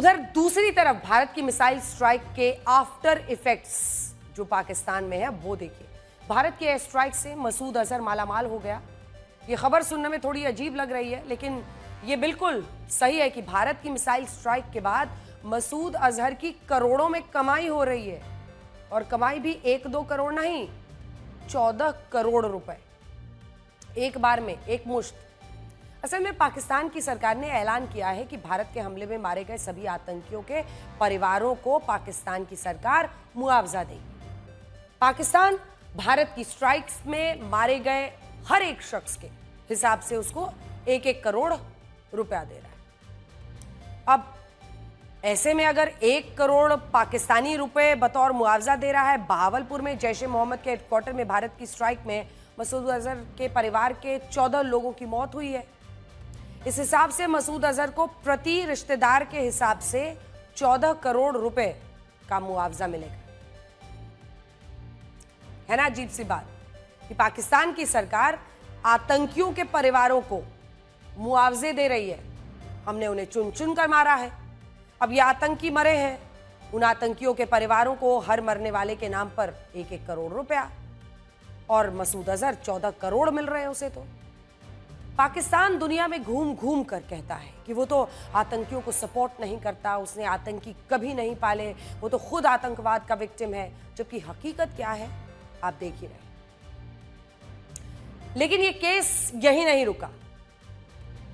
उधर दूसरी तरफ भारत की मिसाइल स्ट्राइक के आफ्टर इफेक्ट्स जो पाकिस्तान में है वो देखिए। भारत के एयर स्ट्राइक से मसूद अजहर मालामाल हो गया। ये खबर सुनने में थोड़ी अजीब लग रही है, लेकिन ये बिल्कुल सही है कि भारत की मिसाइल स्ट्राइक के बाद मसूद अजहर की करोड़ों में कमाई हो रही है, और कमाई भी 1-2 करोड़ नहीं, 14 करोड़ रुपए एक बार में, एक मुश्त। असल में पाकिस्तान की सरकार ने ऐलान किया है कि भारत के हमले में मारे गए सभी आतंकियों के परिवारों को पाकिस्तान की सरकार मुआवजा देगी। पाकिस्तान भारत की स्ट्राइक्स में मारे गए हर एक शख्स के हिसाब से उसको 1-1 करोड़ रुपया दे रहा है। अब ऐसे में अगर 1 करोड़ पाकिस्तानी रुपए बतौर मुआवजा दे रहा है, बहावलपुर में जैश ए मोहम्मद के हेडक्वार्टर में भारत की स्ट्राइक में मसूद अजहर के परिवार के 14 लोगों की मौत हुई है। इस हिसाब से मसूद अजहर को प्रति रिश्तेदार के हिसाब से 14 करोड़ रुपए का मुआवजा मिलेगा। है ना अजीब सी बात कि पाकिस्तान की सरकार आतंकियों के परिवारों को मुआवजे दे रही है। हमने उन्हें चुन चुन कर मारा है, अब ये आतंकी मरे हैं, उन आतंकियों के परिवारों को हर मरने वाले के नाम पर 1-1 करोड़ रुपया, और मसूद अजहर 14 करोड़ मिल रहे हैं उसे। तो पाकिस्तान दुनिया में घूम घूम कर कहता है कि वो तो आतंकियों को सपोर्ट नहीं करता, उसने आतंकी कभी नहीं पाले, वो तो खुद आतंकवाद का विक्टिम है, जबकि हकीकत क्या है आप देख ही रहे। लेकिन ये केस यही नहीं रुका,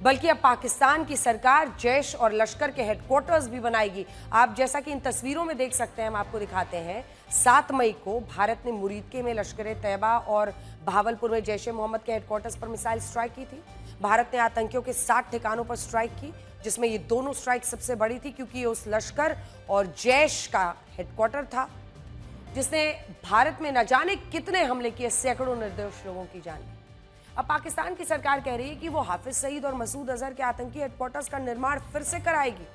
बल्कि अब पाकिस्तान की सरकार जैश और लश्कर के हेडक्वार्टर्स भी बनाएगी। आप जैसा कि इन तस्वीरों में देख सकते हैं, हम आपको दिखाते हैं, 7 मई को भारत ने मुरीदके में लश्कर तैयबा और बहावलपुर में जैश ए मोहम्मद के हेडक्वार्टर्स पर मिसाइल स्ट्राइक की थी। भारत ने आतंकियों के 60 ठिकानों पर स्ट्राइक की, जिसमें ये दोनों स्ट्राइक सबसे बड़ी थी, क्योंकि ये उस लश्कर और जैश का हेडक्वार्टर था जिसने भारत में न जाने कितने हमले किए, सैकड़ों निर्दोष लोगों की जान ली। अब पाकिस्तान की सरकार कह रही है कि वो हाफिज सईद और मसूद अजहर के आतंकी हेडक्वार्टर्स का निर्माण फिर से कराएगी।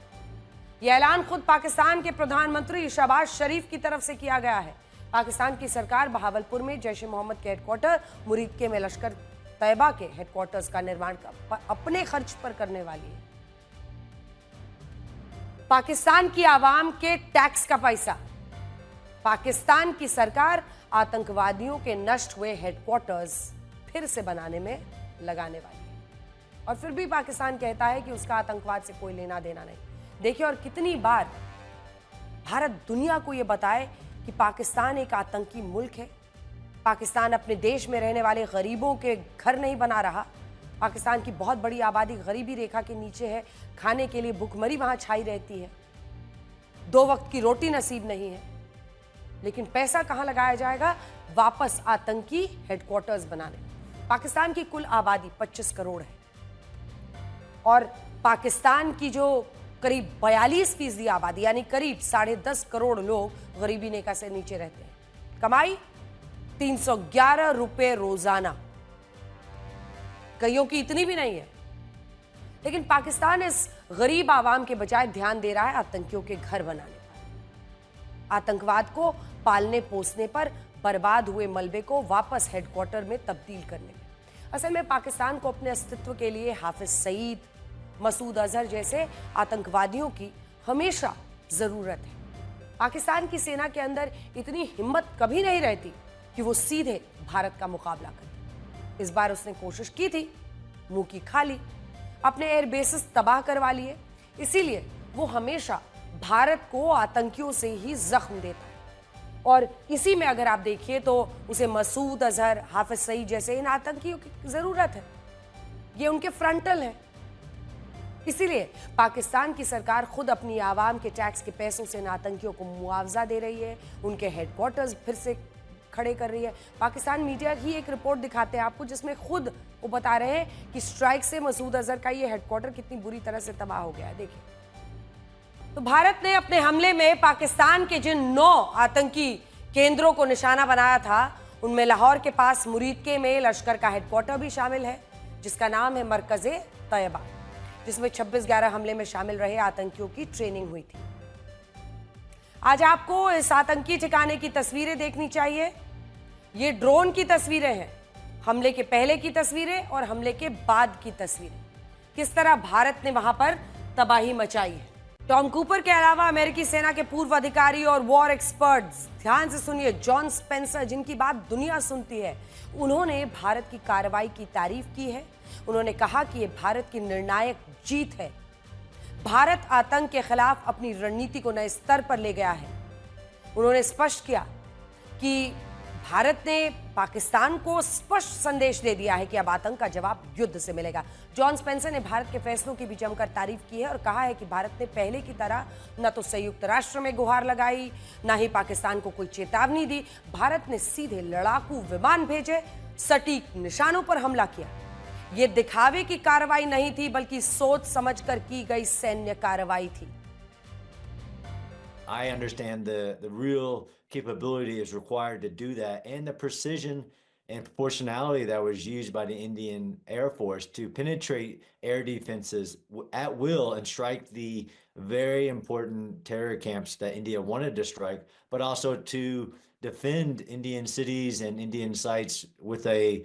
यह ऐलान खुद पाकिस्तान के प्रधानमंत्री शहबाज शरीफ की तरफ से किया गया है। पाकिस्तान की सरकार बहावलपुर में जैश ए मोहम्मद के हेडक्वार्टर, मुरीदके में लश्कर तैयबा के हेडक्वार्टर्स का निर्माण अपने खर्च पर करने वाली है। पाकिस्तान की आवाम के टैक्स का पैसा पाकिस्तान की सरकार आतंकवादियों के नष्ट हुए हेडक्वार्टर्स फिर से बनाने में लगाने वाली है, और फिर भी पाकिस्तान कहता है कि उसका आतंकवाद से कोई लेना देना नहीं। देखिए, और कितनी बार भारत दुनिया को यह बताए कि पाकिस्तान एक आतंकी मुल्क है। पाकिस्तान अपने देश में रहने वाले गरीबों के घर नहीं बना रहा। पाकिस्तान की बहुत बड़ी आबादी गरीबी रेखा के नीचे है, खाने के लिए भूखमरी वहां छाई रहती है, 2 वक्त की रोटी नसीब नहीं है। लेकिन पैसा कहां लगाया जाएगा? वापस आतंकी हेडक्वार्टर्स बनाने। पाकिस्तान की कुल आबादी 25 करोड़ है, और पाकिस्तान की जो करीब 42% आबादी यानी करीब 10.5 करोड़ लोग गरीबी रेखा से नीचे रहते हैं। कमाई 311 रुपए रोजाना, कईयों की इतनी भी नहीं है। लेकिन पाकिस्तान इस गरीब आवाम के बजाय ध्यान दे रहा है आतंकियों के घर बनाने पर, आतंकवाद को पालने पोसने पर, बर्बाद हुए मलबे को वापस हेडक्वार्टर में तब्दील करने में। असल में पाकिस्तान को अपने अस्तित्व के लिए हाफिज सईद, मसूद अजहर जैसे आतंकवादियों की हमेशा जरूरत है। पाकिस्तान की सेना के अंदर इतनी हिम्मत कभी नहीं रहती कि वो सीधे भारत का मुकाबला करे। इस बार उसने कोशिश की थी, मुंह की खा ली, अपने एयर बेसिस तबाह करवा लिए। इसीलिए वो हमेशा भारत को आतंकियों से ही जख्म देता है, और इसी में अगर आप देखिए तो उसे मसूद अजहर, हाफिज सईद जैसे इन आतंकियों की जरूरत है। ये उनके फ्रंटल है। इसीलिए पाकिस्तान की सरकार खुद अपनी आवाम के टैक्स के पैसों से इन आतंकियों को मुआवजा दे रही है, उनके हेडक्वार्टर्स फिर से खड़े कर रही है। पाकिस्तान मीडिया की एक रिपोर्ट दिखाते हैं आपको, जिसमें खुद वो बता रहे हैं कि स्ट्राइक से मसूद अजहर का ये हेडक्वार्टर कितनी बुरी तरह से तबाह हो गया है। देखिए, तो भारत ने अपने हमले में पाकिस्तान के जिन 9 आतंकी केंद्रों को निशाना बनाया था, उनमें लाहौर के पास मुरीदके में लश्कर का हेडक्वार्टर भी शामिल है, जिसका नाम है मरकज़े तैयबा, जिसमें 26/11 हमले में शामिल रहे आतंकियों की ट्रेनिंग हुई थी। आज आपको इस आतंकी ठिकाने की तस्वीरें देखनी चाहिए। ये ड्रोन की तस्वीरें हैं, हमले के पहले की तस्वीरें और हमले के बाद की तस्वीरें। किस तरह भारत ने वहां पर तबाही मचाई है। टॉम कूपर के अलावा अमेरिकी सेना के पूर्व अधिकारी और वॉर एक्सपर्ट्स, ध्यान से सुनिए, जॉन स्पेंसर, जिनकी बात दुनिया सुनती है, उन्होंने भारत की कार्रवाई की तारीफ की है। उन्होंने कहा कि यह भारत की निर्णायक जीत है। भारत आतंक के खिलाफ अपनी रणनीति को नए स्तर पर ले गया है। उन्होंने स्पष्ट किया कि भारत ने पाकिस्तान को स्पष्ट संदेश दे दिया है कि अब आतंक का जवाब युद्ध से मिलेगा। जॉन स्पेंसर ने भारत के फैसलों की भी जमकर तारीफ की है और कहा है कि भारत ने पहले की तरह न तो संयुक्त राष्ट्र में गुहार लगाई, न ही पाकिस्तान को कोई चेतावनी दी। भारत ने सीधे लड़ाकू विमान भेजे, सटीक निशानों पर हमला किया। यह दिखावे की कार्रवाई नहीं थी, बल्कि सोच समझकर की गई सैन्य कार्रवाई थी। I understand the real capability is required to do that, and the precision and proportionality that was used by the Indian Air Force to penetrate air defenses at will and strike the very important terror camps that India wanted to strike, but also to defend Indian cities and Indian sites with a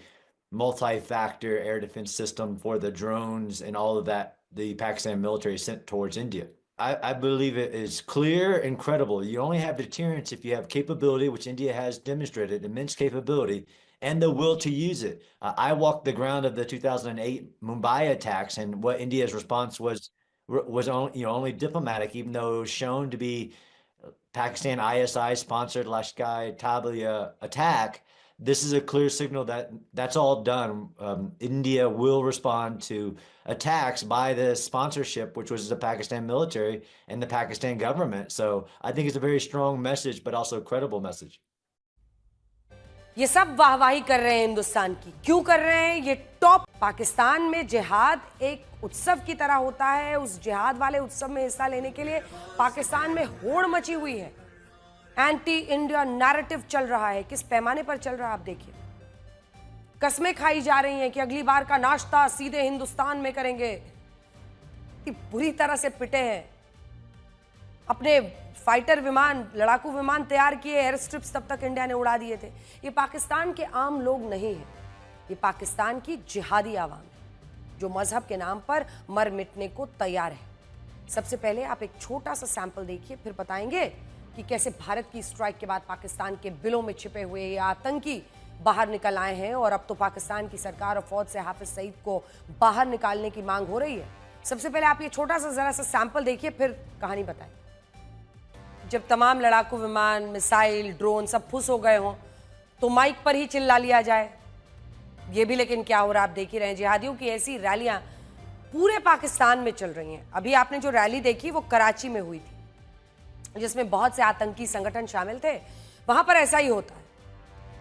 multi-factor air defense system for the drones and all of that the Pakistan military sent towards India. I believe it is clear and credible. You only have deterrence if you have capability, which India has demonstrated, immense capability, and the will to use it. I walked the ground of the 2008 Mumbai attacks, and what India's response was only diplomatic, even though it was shown to be Pakistan ISI-sponsored Lashkar-e-Taiba attack. This is a clear signal that that's all done. India will respond to attacks by the sponsorship, which was the Pakistan military and the Pakistan government. So I think it's a very strong message, but also a credible message. ये सब वाहवाही कर रहे हैं हिंदुस्तान की। क्यों कर रहे हैं? ये टॉप पाकिस्तान में जिहाद एक उत्सव की तरह होता है। उस जिहाद वाले उत्सव में हिस्सा लेने के लिए पाकिस्तान में होड़ मची हुई है। एंटी इंडिया नैरेटिव चल रहा है। किस पैमाने पर चल रहा है आप देखिए। कस्में खाई जा रही हैं कि अगली बार का नाश्ता सीधे हिंदुस्तान में करेंगे। बुरी तरह से पिटे हैं। अपने फाइटर विमान, लड़ाकू विमान तैयार किए, एयर स्ट्रिप्स तब तक इंडिया ने उड़ा दिए थे। ये पाकिस्तान के आम लोग नहीं हैं, ये पाकिस्तान की जिहादी आवाम है जो मजहब के नाम पर मर मिटने को तैयार है। सबसे पहले आप एक छोटा सा सैंपल देखिए, फिर बताएंगे कि कैसे भारत की स्ट्राइक के बाद पाकिस्तान के बिलों में छिपे हुए ये आतंकी बाहर निकल आए हैं और अब तो पाकिस्तान की सरकार और फौज से हाफिज सईद को बाहर निकालने की मांग हो रही है। सबसे पहले आप ये छोटा सा जरा सा सैंपल देखिए, फिर कहानी बताएं। जब तमाम लड़ाकू विमान, मिसाइल, ड्रोन सब फुस हो गए हों तो माइक पर ही चिल्ला लिया जाए। ये भी लेकिन क्या हो रहा है आप देख ही रहे हैं। जिहादियों की ऐसी रैलियां पूरे पाकिस्तान में चल रही हैं। अभी आपने जो रैली देखी वो कराची में हुई थी, जिसमें बहुत से आतंकी संगठन शामिल थे। वहां पर ऐसा ही होता है।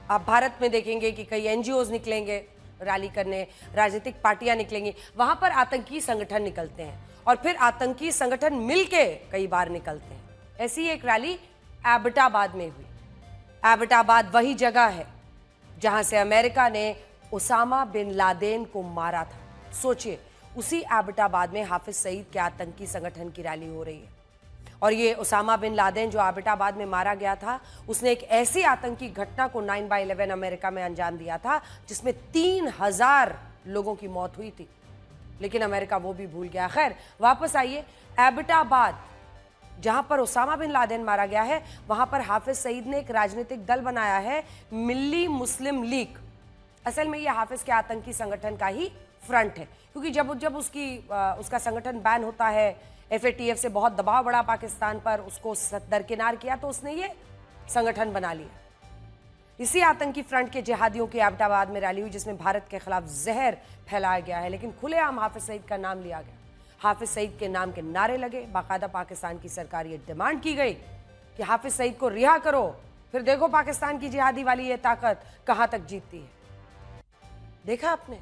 आप भारत में देखेंगे कि कई एनजीओज निकलेंगे रैली करने, राजनीतिक पार्टियां निकलेंगी, वहां पर आतंकी संगठन निकलते हैं और फिर आतंकी संगठन मिलके कई बार निकलते हैं। ऐसी एक रैली एबटाबाद में हुई। एबटाबाद वही जगह है जहां से अमेरिका ने उसामा बिन लादेन को मारा था। सोचिए, उसी एबटाबाद में हाफिज सईद के आतंकी संगठन की रैली हो रही है। और ये उसामा बिन लादेन जो एबटाबाद में मारा गया था, उसने एक ऐसी आतंकी घटना को 9/11 अमेरिका में अंजाम दिया था जिसमें 3000 लोगों की मौत हुई थी, लेकिन अमेरिका वो भी भूल गया। खैर, वापस आइए। एबटाबाद जहां पर उसामा बिन लादेन मारा गया है, वहां पर हाफिज सईद ने एक राजनीतिक दल बनाया है, मिल्ली मुस्लिम लीग। असल में यह हाफिज के आतंकी संगठन का ही फ्रंट है, क्योंकि जब उसका संगठन बैन होता है, FATF से बहुत दबाव बढ़ा पाकिस्तान पर, उसको दरकिनार किया, तो उसने ये संगठन बना लिया। इसी आतंकी फ्रंट के जिहादियों की एबटाबाद में रैली हुई, जिसमें भारत के खिलाफ जहर फैलाया गया है, लेकिन खुलेआम हाफिज सईद का नाम लिया गया। हाफिज सईद के नाम के नारे लगे। बाकायदा पाकिस्तान की सरकार ये डिमांड की गई कि हाफिज सईद को रिहा करो, फिर देखो पाकिस्तान की जिहादी वाली ये ताकत कहां तक जीतती है। देखा आपने?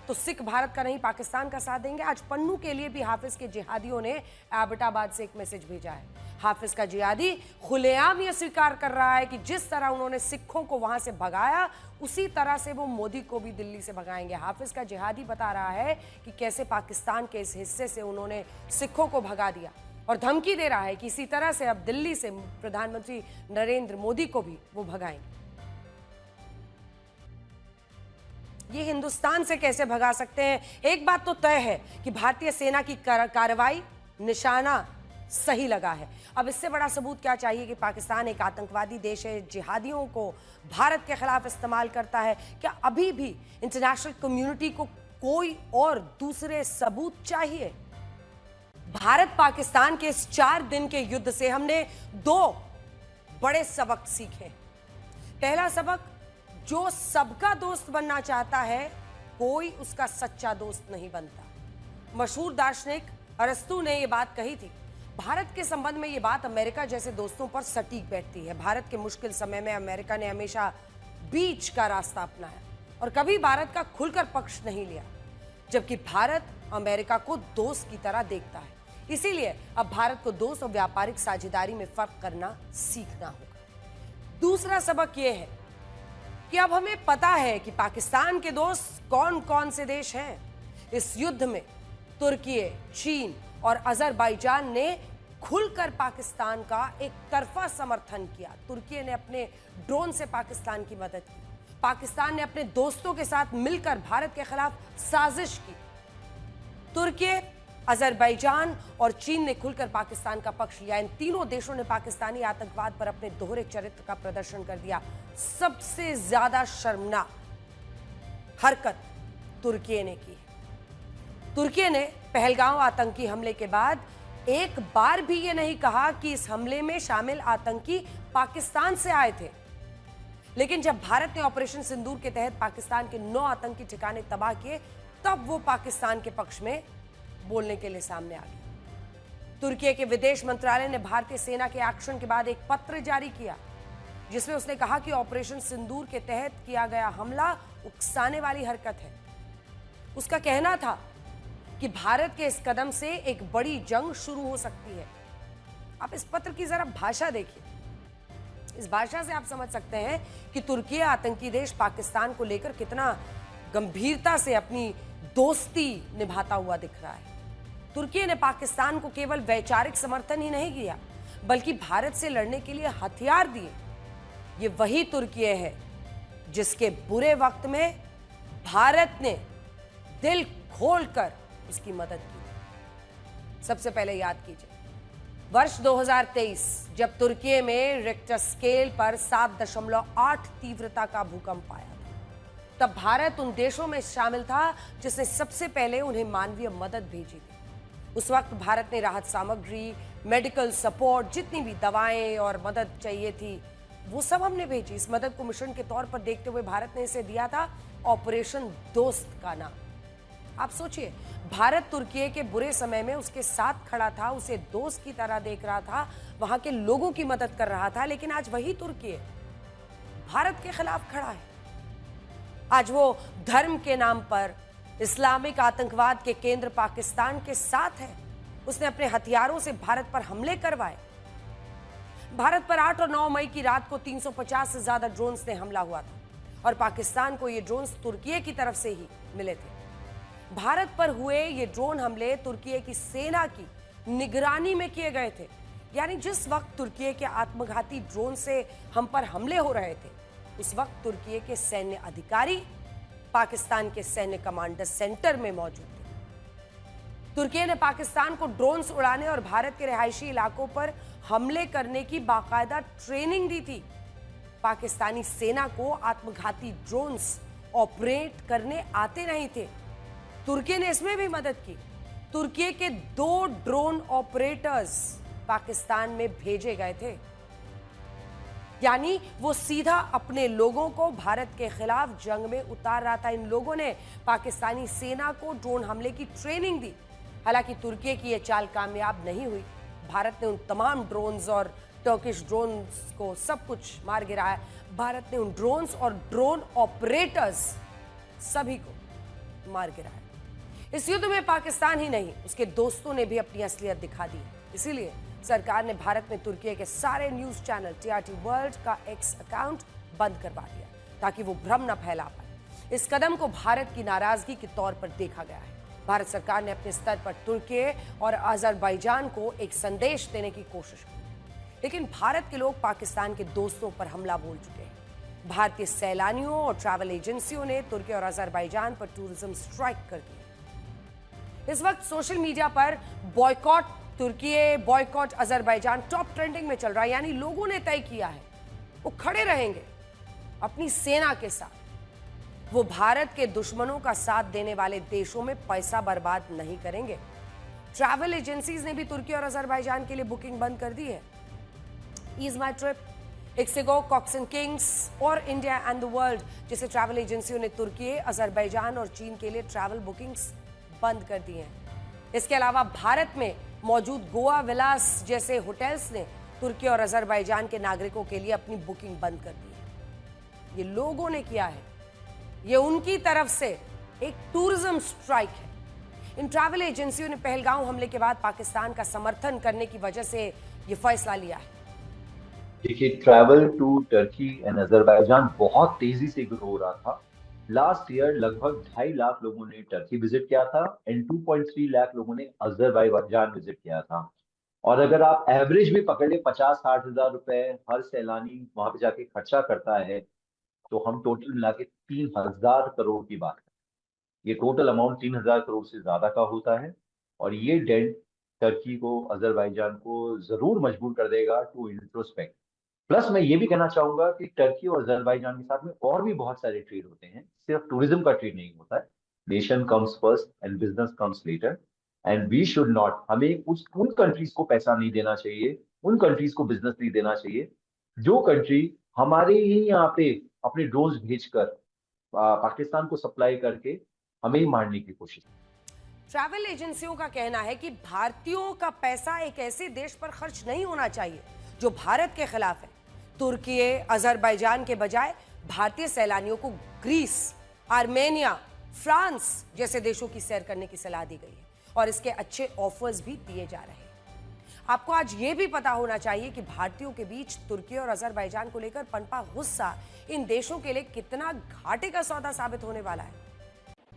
तो सिख भारत का नहीं पाकिस्तान का साथ देंगे। आज पन्नू के लिए भी हाफिज के जिहादियों ने एबटाबाद से एक मैसेज भेजा है। हाफिज का जिहादी खुलेआम ये स्वीकार कर रहा है कि जिस तरह उन्होंने सिखों को वहां से भगाया, उसी तरह से वो मोदी को भी दिल्ली से भगाएंगे। हाफिज का जिहादी बता रहा है कि कैसे पाकिस्तान के इस हिस्से से उन्होंने सिखों को भगा दिया और धमकी दे रहा है कि इसी तरह से अब दिल्ली से प्रधानमंत्री नरेंद्र मोदी को भी वो भगाएंगे। ये हिंदुस्तान से कैसे भगा सकते हैं? एक बात तो तय है कि भारतीय सेना की कार्रवाई निशाना सही लगा है। अब इससे बड़ा सबूत क्या चाहिए कि पाकिस्तान एक आतंकवादी देश है, जिहादियों को भारत के खिलाफ इस्तेमाल करता है? क्या अभी भी इंटरनेशनल कम्युनिटी को कोई और दूसरे सबूत चाहिए? भारत पाकिस्तान के इस 4 दिन के युद्ध से हमने 2 बड़े सबक सीखे। पहला सबक, जो सबका दोस्त बनना चाहता है कोई उसका सच्चा दोस्त नहीं बनता। मशहूर दार्शनिक अरस्तु ने यह बात कही थी। भारत के संबंध में यह बात अमेरिका जैसे दोस्तों पर सटीक बैठती है। भारत के मुश्किल समय में अमेरिका ने हमेशा बीच का रास्ता अपनाया और कभी भारत का खुलकर पक्ष नहीं लिया, जबकि भारत अमेरिका को दोस्त की तरह देखता है। इसीलिए अब भारत को दोस्त और व्यापारिक साझेदारी में फर्क करना सीखना होगा। दूसरा सबक यह है कि अब हमें पता है कि पाकिस्तान के दोस्त कौन कौन से देश हैं। इस युद्ध में तुर्की, चीन और अजरबैजान ने खुलकर पाकिस्तान का एक तरफा समर्थन किया। तुर्की ने अपने ड्रोन से पाकिस्तान की मदद की। पाकिस्तान ने अपने दोस्तों के साथ मिलकर भारत के खिलाफ साजिश की। तुर्की, अजरबैजान और चीन ने खुलकर पाकिस्तान का पक्ष लिया। इन तीनों देशों ने पाकिस्तानी आतंकवाद पर अपने दोहरे चरित्र का प्रदर्शन कर दिया। सबसे ज्यादा शर्मनाक हरकत तुर्की ने की। तुर्की ने पहलगाम आतंकी हमले के बाद एक बार भी यह नहीं कहा कि इस हमले में शामिल आतंकी पाकिस्तान से आए थे। लेकिन जब भारत ने ऑपरेशन सिंदूर के तहत पाकिस्तान के 9 आतंकी ठिकाने तबाह किए, तब वो पाकिस्तान के पक्ष में बोलने के लिए सामने आ गया। तुर्की के विदेश मंत्रालय ने भारतीय सेना के एक्शन के बाद एक पत्र जारी किया, जिसमें उसने कहा कि ऑपरेशन सिंदूर के तहत किया गया हमला उकसाने वाली हरकत है। उसका कहना था कि भारत के इस कदम से एक बड़ी जंग शुरू हो सकती है। आप इस पत्र की जरा भाषा देखिए। इस भाषा से आप समझ सकते हैं कि तुर्की आतंकी देश पाकिस्तान को लेकर कितना गंभीरता से अपनी दोस्ती निभाता हुआ दिख रहा है। तुर्की ने पाकिस्तान को केवल वैचारिक समर्थन ही नहीं किया, बल्कि भारत से लड़ने के लिए हथियार दिए। ये वही तुर्की है जिसके बुरे वक्त में भारत ने दिल खोलकर उसकी मदद की। सबसे पहले याद कीजिए वर्ष 2023, जब तुर्की में रिक्टर स्केल पर 7.8 तीव्रता का भूकंप आया, तब भारत उन देशों में शामिल था जिसने सबसे पहले उन्हें मानवीय मदद भेजी थी। उस वक्त भारत ने राहत सामग्री, मेडिकल सपोर्ट, जितनी भी दवाएं और मदद चाहिए थी, वो सब हमने भेजी। इस मदद को मिशन के तौर पर देखते हुए भारत ने इसे दिया था ऑपरेशन दोस्त का नाम। आप सोचिए, भारत तुर्की के बुरे समय में उसके साथ खड़ा था, उसे दोस्त की तरह देख रहा था, वहां के लोगों की मदद कर रहा था। लेकिन आज वही तुर्की भारत के खिलाफ खड़ा है। आज वो धर्म के नाम पर इस्लामिक आतंकवाद के केंद्र पाकिस्तान के साथ है। उसने अपने हथियारों से भारत पर हमले करवाए। भारत पर 8 और 9 मई की रात को 350 से ज्यादा ड्रोन्स ने हमला हुआ था और पाकिस्तान को ये ड्रोन्स तुर्की की तरफ से ही मिले थे। भारत पर हुए ये ड्रोन हमले तुर्की की सेना की निगरानी में किए गए थे। यानी जिस वक्त तुर्की के आत्मघाती ड्रोन से हम पर हमले हो रहे थे, उस वक्त तुर्की के सैन्य अधिकारी पाकिस्तान के सैन्य कमांडर सेंटर में मौजूद थे। तुर्की ने पाकिस्तान को ड्रोन्स उड़ाने और भारत के रिहायशी इलाकों पर हमले करने की बाकायदा ट्रेनिंग दी थी। पाकिस्तानी सेना को आत्मघाती ड्रोन्स ऑपरेट करने आते नहीं थे। तुर्की ने इसमें भी मदद की। तुर्की के 2 ड्रोन ऑपरेटर्स पाकिस्तान में भेजे गए थे। यानी वो सीधा अपने लोगों को भारत के खिलाफ जंग में उतार रहा था। इन लोगों ने पाकिस्तानी सेना को ड्रोन हमले की ट्रेनिंग दी। हालांकि तुर्की की यह चाल कामयाब नहीं हुई। भारत ने उन तमाम ड्रोन्स और टर्किश ड्रोन्स को सब कुछ मार गिराया। भारत ने उन ड्रोन्स और ड्रोन ऑपरेटर्स सभी को मार गिराया। इस युद्ध में पाकिस्तान ही नहीं, उसके दोस्तों ने भी अपनी असलियत दिखा दी। इसीलिए सरकार ने भारत में तुर्की के सारे न्यूज चैनल TRT वर्ल्ड का X अकाउंट बंद करवा दिया, ताकि वो भ्रम न फैला पाए। इस कदम को भारत की नाराजगी के तौर पर देखा गया है। भारत सरकार ने अपने स्तर पर तुर्की और अजरबैजान को एक संदेश देने की कोशिश की, लेकिन भारत के लोग पाकिस्तान के दोस्तों पर हमला बोल चुके हैं। भारतीय सैलानियों और ट्रैवल एजेंसियों ने तुर्की और अजरबैजान पर टूरिज्म स्ट्राइक कर दिया। इस वक्त सोशल मीडिया पर बॉयकॉट तुर्की बॉयकॉट अजरबैजान टॉप ट्रेंडिंग में चल रहा है, यानी लोगों ने तय किया है वो खड़े रहेंगे अपनी सेना के साथ। वो भारत के दुश्मनों का साथ देने वाले देशों में पैसा बर्बाद नहीं करेंगे। ट्रैवल एजेंसीज ने भी तुर्की और अजरबैजान के लिए बुकिंग बंद कर दी है। EaseMyTrip, Ixigo, Cox and Kings और इंडिया एंड द वर्ल्ड जैसे ट्रैवल एजेंसियों ने तुर्की, अजरबैजान और चीन के लिए ट्रैवल बुकिंग्स बंद कर दी हैं। इसके अलावा भारत में मौजूद गोवा विलास जैसे होटल्स ने तुर्की और अजरबैजान के नागरिकों के लिए अपनी बुकिंग बंद कर दी है। ये लोगों ने किया है, ये उनकी तरफ से एक टूरिज्म स्ट्राइक है। इन ट्रैवल एजेंसियों ने पहलगांव हमले के बाद पाकिस्तान का समर्थन करने की वजह से ये फैसला लिया है। देखिए, travel to Turkey and Azerbaijan बहुत तेजी से ग्रो हो रहा था। लास्ट ईयर लगभग 2.5 लाख लोगों ने टर्की विजिट किया था एंड 2.3 लाख लोगों ने अजरबैजान विजिट किया था। और अगर आप एवरेज भी पकड़ ले 50-60 हजार रुपए हर सैलानी वहां पे जाके खर्चा करता है, तो हम टोटल मिला के 3,000 करोड़ की बात करें। ये टोटल अमाउंट 3,000 करोड़ से ज्यादा का होता है और ये डेंट टर्की को, अजरबैजान को जरूर मजबूर कर देगा टू इंट्रोस्पेक्ट। प्लस मैं ये भी कहना चाहूंगा कि टर्की और अजरबैजान के साथ में और भी बहुत सारे ट्रेड होते हैं, सिर्फ टूरिज्म का ट्रेड नहीं होता है। Nation comes first and business comes later and we should not, हमें उन कंट्रीज को पैसा नहीं देना चाहिए, उन कंट्रीज को बिजनेस नहीं देना चाहिए जो कंट्री हमारे ही यहाँ पे अपने ड्रोन्स भेजकर पाकिस्तान को सप्लाई करके हमें ही मारने की कोशिश। ट्रैवल एजेंसियों का कहना है कि भारतीयों का पैसा एक ऐसे देश पर खर्च नहीं होना चाहिए जो भारत के खिलाफ है। तुर्की, अजरबैजान के बजाय भारतीय सैलानियों को ग्रीस, आर्मेनिया, फ्रांस जैसे देशों की सैर करने की सलाह दी गई है और इसके अच्छे ऑफर्स भी दिए जा रहे हैं। आपको आज ये भी पता होना चाहिए कि भारतीयों के बीच तुर्की और अजरबैजान को लेकर पनपा गुस्सा इन देशों के लिए कितना घाटे का सौदा साबित होने वाला है।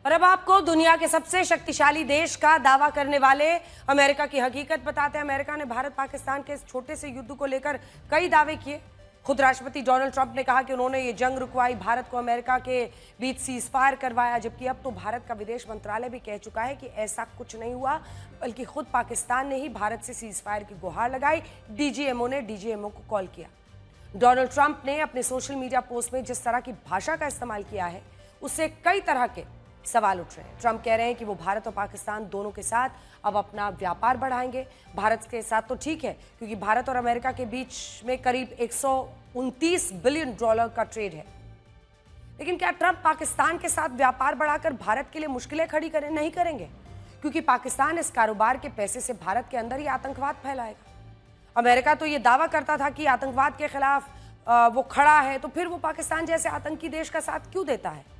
और अब आपको दुनिया के सबसे शक्तिशाली देश का दावा करने वाले अमेरिका की हकीकत बताते हैं। अमेरिका ने भारत पाकिस्तान के इस छोटे से युद्ध को लेकर कई दावे किए। खुद राष्ट्रपति डोनाल्ड ट्रंप ने कहा कि उन्होंने ये जंग रुकवाई, भारत को अमेरिका के बीच सीजफायर करवाया, जबकि अब तो भारत का विदेश मंत्रालय भी कह चुका है कि ऐसा कुछ नहीं हुआ, बल्कि खुद पाकिस्तान ने ही भारत से सीजफायर की गुहार लगाई। डीजीएमओ ने डीजीएमओ को कॉल किया। डोनाल्ड ट्रंप ने अपने सोशल मीडिया पोस्ट में जिस तरह की भाषा का इस्तेमाल किया है उससे कई तरह के सवाल उठ रहे हैं। ट्रंप कह रहे हैं कि वो भारत और पाकिस्तान दोनों के साथ अब अपना व्यापार बढ़ाएंगे। भारत के साथ तो ठीक है क्योंकि भारत और अमेरिका के बीच में करीब 129 बिलियन डॉलर का ट्रेड है, लेकिन क्या ट्रंप पाकिस्तान के साथ व्यापार बढ़ाकर भारत के लिए मुश्किलें खड़ी करें? नहीं करेंगे, क्योंकि पाकिस्तान इस कारोबार के पैसे से भारत के अंदर ही आतंकवाद फैलाएगा। अमेरिका तो ये दावा करता था कि आतंकवाद के खिलाफ वो खड़ा है, तो फिर वो पाकिस्तान जैसे आतंकी देश का साथ क्यों देता है?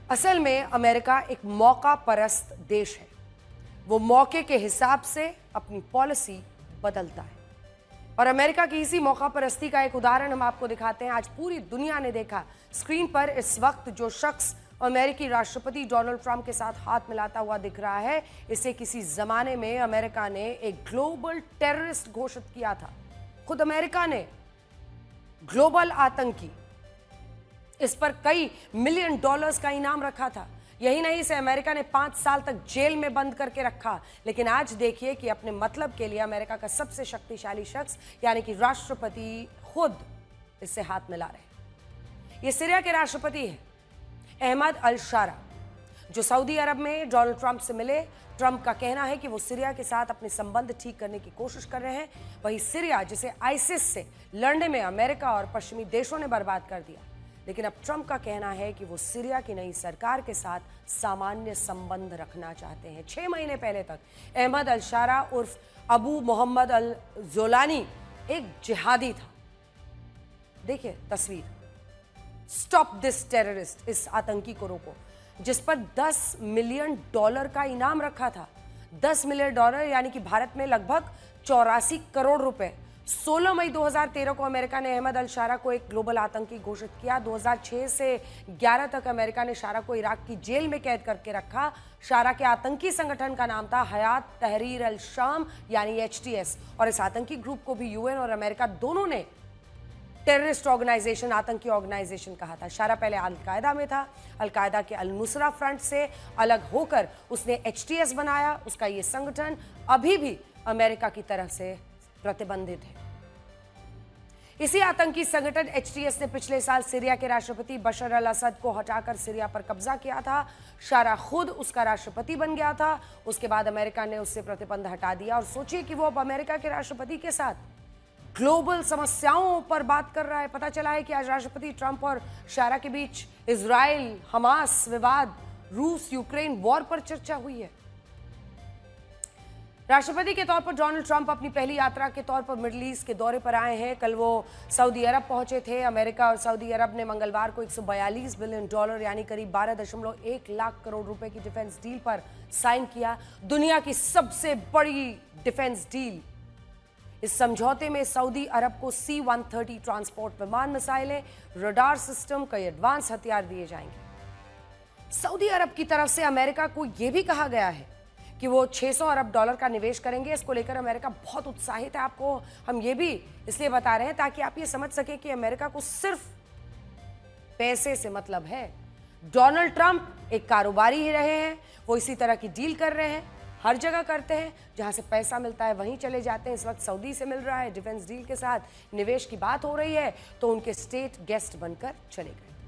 असल में अमेरिका एक मौका परस्त देश है। वो मौके के हिसाब से अपनी पॉलिसी बदलता है और अमेरिका की इसी मौका परस्ती का एक उदाहरण हम आपको दिखाते हैं। आज पूरी दुनिया ने देखा स्क्रीन पर इस वक्त जो शख्स अमेरिकी राष्ट्रपति डोनाल्ड ट्रंप के साथ हाथ मिलाता हुआ दिख रहा है, इसे किसी जमाने में अमेरिका ने एक ग्लोबल टेररिस्ट घोषित किया था। खुद अमेरिका ने ग्लोबल आतंकी, इस पर कई मिलियन डॉलर्स का इनाम रखा था। यही नहीं, इसे अमेरिका ने 5 साल तक जेल में बंद करके रखा। लेकिन आज देखिए कि अपने मतलब के लिए अमेरिका का सबसे शक्तिशाली शख्स यानी कि राष्ट्रपति खुद इससे हाथ मिला रहे। ये सीरिया के राष्ट्रपति हैं अहमद अल-शारा, जो सऊदी अरब में डोनाल्ड ट्रंप से मिले। ट्रंप का कहना है कि वो सीरिया के साथ अपने संबंध ठीक करने की कोशिश कर रहे हैं। वही सीरिया जिसे आइसिस से लड़ने में अमेरिका और पश्चिमी देशों ने बर्बाद कर दिया, लेकिन अब ट्रंप का कहना है कि वो सीरिया की नई सरकार के साथ सामान्य संबंध रखना चाहते हैं। 6 महीने पहले तक अहमद अल-शारा उर्फ अबू मोहम्मद अल-जोलानी एक जिहादी था। देखिए तस्वीर, स्टॉप दिस टेररिस्ट, इस आतंकी को रोको, जिस पर 10 मिलियन डॉलर का इनाम रखा था। 10 मिलियन डॉलर यानी कि भारत में लगभग 84 करोड़ रुपए। 16 मई 2013 को अमेरिका ने अहमद अल-शारा को एक ग्लोबल आतंकी घोषित किया। 2006 से 11 तक अमेरिका ने शारा को इराक की जेल में कैद करके रखा। शारा के आतंकी संगठन का नाम था हयात तहरीर अल शाम यानी HTS, और इस आतंकी ग्रुप को भी यूएन और अमेरिका दोनों ने टेररिस्ट ऑर्गेनाइजेशन, आतंकी ऑर्गेनाइजेशन कहा था। शारा पहले अल-कायदा में था। अल-कायदा के अल-नुसरा फ्रंट से अलग होकर उसने HTS बनाया। उसका ये संगठन अभी भी अमेरिका की तरफ से प्रतिबंधित है। इसी आतंकी संगठन एचटीएस ने पिछले साल सीरिया के राष्ट्रपति बशर अल असद को हटाकर सीरिया पर कब्जा किया था। शारा खुद उसका राष्ट्रपति बन गया था। उसके बाद अमेरिका ने उससे प्रतिबंध हटा दिया और सोचिए कि वो अब अमेरिका के राष्ट्रपति के साथ ग्लोबल समस्याओं पर बात कर रहा है। पता चला है कि आज राष्ट्रपति ट्रंप और शारा के बीच इजराइल हमास विवाद, रूस यूक्रेन वॉर पर चर्चा हुई है। राष्ट्रपति के तौर पर डोनाल्ड ट्रंप अपनी पहली यात्रा के तौर पर मिडिल ईस्ट के दौरे पर आए हैं। कल वो सऊदी अरब पहुंचे थे। अमेरिका और सऊदी अरब ने मंगलवार को $142 बिलियन यानी करीब 12.1 लाख करोड़ रुपए की डिफेंस डील पर साइन किया। दुनिया की सबसे बड़ी डिफेंस डील। इस समझौते में सऊदी अरब को C-130 ट्रांसपोर्ट विमान, मिसाइलें, रडार सिस्टम, कई एडवांस हथियार दिए जाएंगे। सऊदी अरब की तरफ से अमेरिका को यह भी कहा गया है कि वो $600 अरब का निवेश करेंगे। इसको लेकर अमेरिका बहुत उत्साहित है। आपको हम ये भी इसलिए बता रहे हैं ताकि आप ये समझ सके कि अमेरिका को सिर्फ पैसे से मतलब है। डोनाल्ड ट्रंप एक कारोबारी ही रहे हैं। वो इसी तरह की डील कर रहे हैं, हर जगह करते हैं। जहां से पैसा मिलता है वहीं चले जाते हैं। इस वक्त सऊदी से मिल रहा है, डिफेंस डील के साथ निवेश की बात हो रही है, तो उनके स्टेट गेस्ट बनकर चले गए।